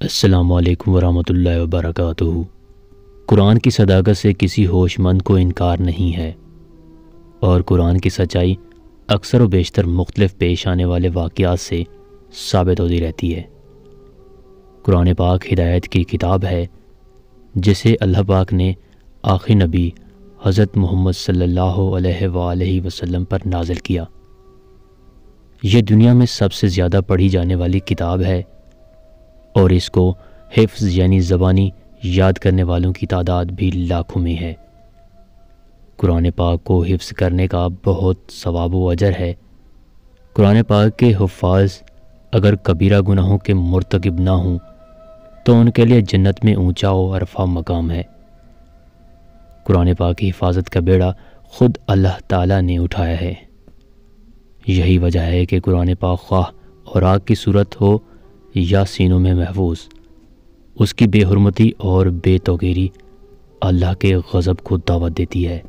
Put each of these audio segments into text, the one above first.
السلام علیکم ورحمۃ اللہ وبرکاتہ۔ قرآن کی صداقت سے کسی ہوش مند کو انکار نہیں ہے، اور قرآن کی سچائی اکثر و بیشتر مختلف پیش آنے والے واقعات سے ثابت ہوتی رہتی ہے۔ قرآن پاک ہدایت کی کتاب ہے جسے اللہ پاک نے آخری نبی حضرت محمد صلی اللہ علیہ وآلہ وسلم پر نازل کیا۔ یہ دنیا میں سب سے زیادہ پڑھی جانے والی کتاب ہے، اور اس کو حفظ یعنی زبانی یاد کرنے والوں کی تعداد بھی لاکھوں میں ہے۔ قرآن پاک کو حفظ کرنے کا بہت ثواب و اجر ہے۔ قرآن پاک کے حفاظ اگر کبیرہ گناہوں کے مرتکب نہ ہوں تو ان کے لیے جنت میں اونچا و عرفہ مقام ہے۔ قرآن پاک کی حفاظت کا بیڑا خود اللہ تعالیٰ نے اٹھایا ہے۔ یہی وجہ ہے کہ قرآن پاک خواہ اور آگ کی صورت ہو یا سینوں میں محفوظ، اس کی بے حرمتی اور بے توقیری اللہ کے غضب کو دعوت دیتی ہے۔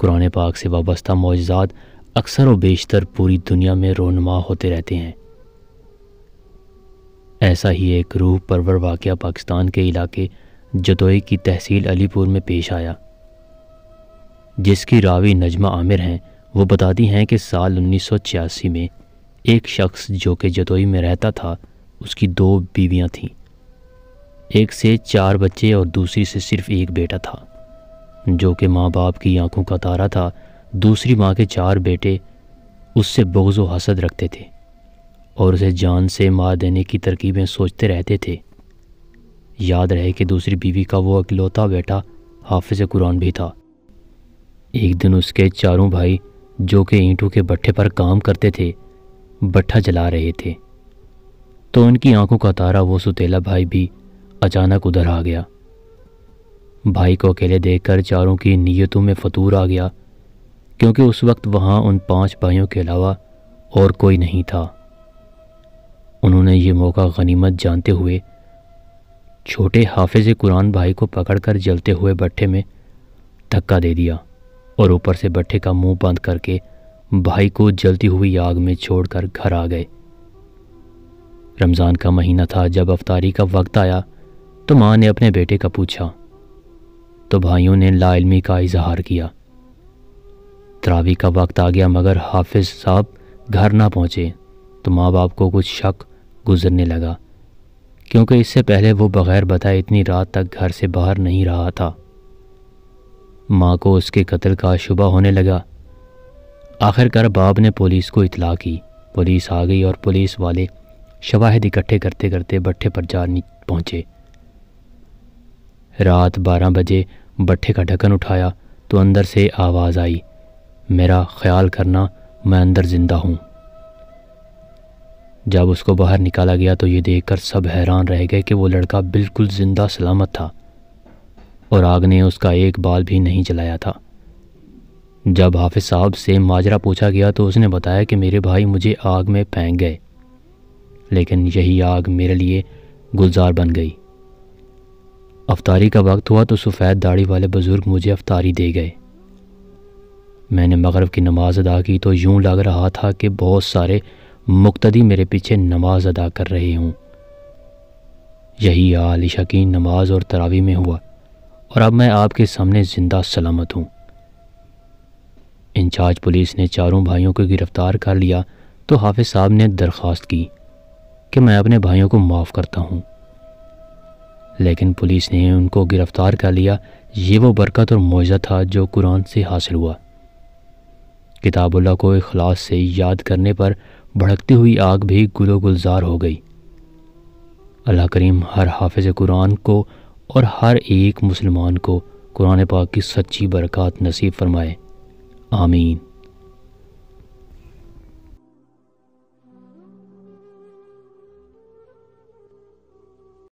قرآن پاک سے وابستہ معجزات اکثر و بیشتر پوری دنیا میں رونما ہوتے رہتے ہیں۔ ایسا ہی ایک روح پرور واقعہ پاکستان کے علاقے جدوئی کی تحصیل علی پور میں پیش آیا، جس کی راوی نجمہ عامر ہیں۔ وہ بتاتی ہیں کہ سال 1986 میں ایک شخص جو کہ جدوئی میں رہتا تھا، اس کی 2 بیویاں تھیں، ایک سے 4 بچے اور دوسری سے صرف ایک بیٹا تھا، جو کہ ماں باپ کی آنکھوں کا تارا تھا۔ دوسری ماں کے 4 بیٹے اس سے بغض و حسد رکھتے تھے اور اسے جان سے مار دینے کی ترکیبیں سوچتے رہتے تھے۔ یاد رہے کہ دوسری بیوی کا وہ اکلوتا بیٹا حافظ قرآن بھی تھا۔ ایک دن اس کے 4 بھائی جو کہ اینٹوں کے بٹھے پر کام کرتے تھے بٹھا جلا رہے تھے، تو ان کی آنکھوں کا تارا وہ ستیلا بھائی بھی اچانک ادھر آ گیا۔ بھائی کو اکیلے دیکھ کر 4 کی نیتوں میں فتور آ گیا، کیونکہ اس وقت وہاں ان 5 بھائیوں کے علاوہ اور کوئی نہیں تھا۔ انہوں نے یہ موقع غنیمت جانتے ہوئے چھوٹے حافظ قرآن بھائی کو پکڑ کر جلتے ہوئے بٹھے میں دھکا دے دیا اور اوپر سے بٹھے کا منہ بند کر کے بھائی کو جلتی ہوئی آگ میں چھوڑ کر گھر آ گئے۔ رمضان کا مہینہ تھا۔ جب افطاری کا وقت آیا تو ماں نے اپنے بیٹے کا پوچھا تو بھائیوں نے لا علمی کا اظہار کیا۔ تراویح کا وقت آ گیا مگر حافظ صاحب گھر نہ پہنچے تو ماں باپ کو کچھ شک گزرنے لگا، کیونکہ اس سے پہلے وہ بغیر بتائے اتنی رات تک گھر سے باہر نہیں رہا تھا۔ ماں کو اس کے قتل کا شبہ ہونے لگا۔ آخر کار باپ نے پولیس کو اطلاع کی۔ پولیس آ گئی اور پولیس والے شواہد اکٹھے کرتے کرتے بٹھے پر جا پہنچے۔ رات 12 بجے بٹھے کا ڈھکن اٹھایا تو اندر سے آواز آئی، میرا خیال کرنا میں اندر زندہ ہوں۔ جب اس کو باہر نکالا گیا تو یہ دیکھ کر سب حیران رہ گئے کہ وہ لڑکا بالکل زندہ سلامت تھا اور آگ نے اس کا ایک بال بھی نہیں جلایا تھا۔ جب حافظ صاحب سے ماجرا پوچھا گیا تو اس نے بتایا کہ میرے بھائی مجھے آگ میں پھینک گئے، لیکن یہی آگ میرے لیے گلزار بن گئی۔ افطاری کا وقت ہوا تو سفید داڑھی والے بزرگ مجھے افطاری دے گئے۔ میں نے مغرب کی نماز ادا کی تو یوں لگ رہا تھا کہ بہت سارے مقتدی میرے پیچھے نماز ادا کر رہے ہوں۔ یہی حال عشاء کی نماز اور تراویح میں ہوا، اور اب میں آپ کے سامنے زندہ سلامت ہوں۔ انچارج پولیس نے 4 بھائیوں کو گرفتار کر لیا تو حافظ صاحب نے درخواست کی کہ میں اپنے بھائیوں کو معاف کرتا ہوں، لیکن پولیس نے ان کو گرفتار کر لیا۔ یہ وہ برکت اور معجزہ تھا جو قرآن سے حاصل ہوا۔ کتاب اللہ کو اخلاص سے یاد کرنے پر بھڑکتی ہوئی آگ بھی گل و گلزار ہو گئی۔ اللہ کریم ہر حافظ قرآن کو اور ہر ایک مسلمان کو قرآن پاک کی سچی برکات نصیب فرمائے، آمین۔